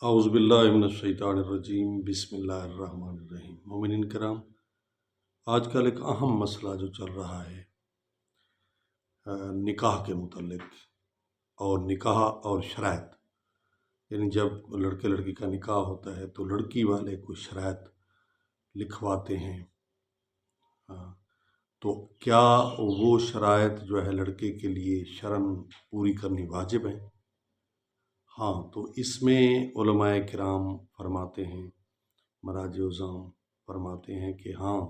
اعوذ باللہ من الشیطان الرجیم بسم اللہ الرحمن الرحیم۔ مومنین کرام، آج کل ایک اہم مسئلہ جو چل رہا ہے نکاح کے متعلق، اور نکاح اور شرائط، یعنی جب لڑکے لڑکی کا نکاح ہوتا ہے تو لڑکی والے کچھ شرائط لکھواتے ہیں، تو کیا وہ شرائط جو ہے لڑکے کے لیے شرعاً پوری کرنی واجب ہے؟ ہاں، تو اس میں علماء کرام فرماتے ہیں، مراجع عظام فرماتے ہیں کہ ہاں،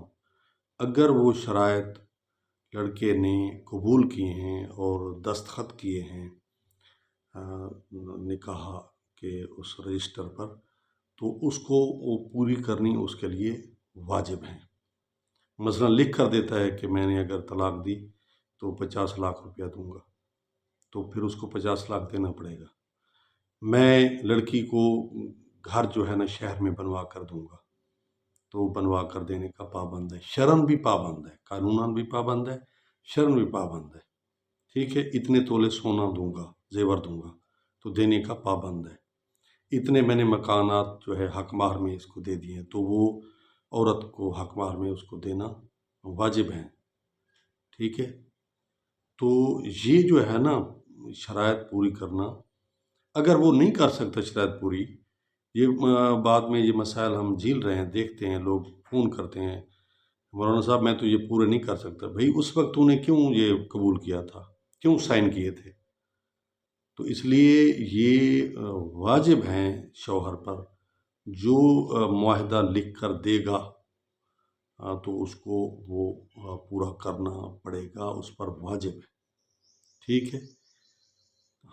اگر وہ شرائط لڑکے نے قبول کیے ہیں اور دستخط کیے ہیں نکاح کے اس رجسٹر پر، تو اس کو وہ پوری کرنی اس کے لیے واجب ہے۔ مثلا لکھ کر دیتا ہے کہ میں نے اگر طلاق دی تو 50 لاکھ روپیہ دوں گا، تو پھر اس کو 50 لاکھ دینا پڑے گا۔ میں لڑکی کو گھر جو ہے نا شہر میں بنوا کر دوں گا، تو بنوا کر دینے کا پابند ہے، شرعاً بھی پابند ہے، قانوناً بھی پابند ہے، شرعاً بھی پابند ہے۔ ٹھیک ہے، اتنے تولے سونا دوں گا، زیور دوں گا، تو دینے کا پابند ہے۔ اتنے میں نے مکانات جو ہے حق مہر میں اس کو دے دیے ہیں، تو وہ عورت کو حق مہر میں اس کو دینا واجب ہے۔ ٹھیک ہے، تو یہ جو ہے نا شرائط پوری کرنا، اگر وہ نہیں کر سکتا شرائط پوری، یہ بعد میں یہ مسائل ہم جھیل رہے ہیں، دیکھتے ہیں لوگ فون کرتے ہیں، مولانا صاحب میں تو یہ پورے نہیں کر سکتا۔ بھئی اس وقت تو نے کیوں یہ قبول کیا تھا، کیوں سائن کیے تھے؟ تو اس لیے یہ واجب ہیں شوہر پر، جو معاہدہ لکھ کر دے گا تو اس کو وہ پورا کرنا پڑے گا، اس پر واجب ہے۔ ٹھیک ہے،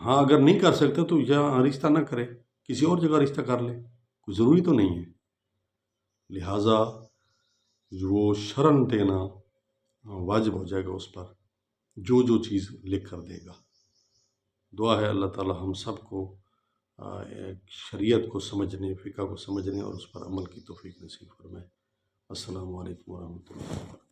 ہاں اگر نہیں کر سکتا تو یہاں رشتہ نہ کرے، کسی اور جگہ رشتہ کر لے، کوئی ضروری تو نہیں ہے۔ لہٰذا وہ شرعاً دینا واجب ہو جائے گا اس پر، جو چیز لکھ کر دے گا۔ دعا ہے اللہ تعالی ہم سب کو شریعت کو سمجھنے، فقہ کو سمجھنے اور اس پر عمل کی توفیق نصیب فرمائے۔ السلام علیکم ورحمۃ اللہ وبرکاتہ۔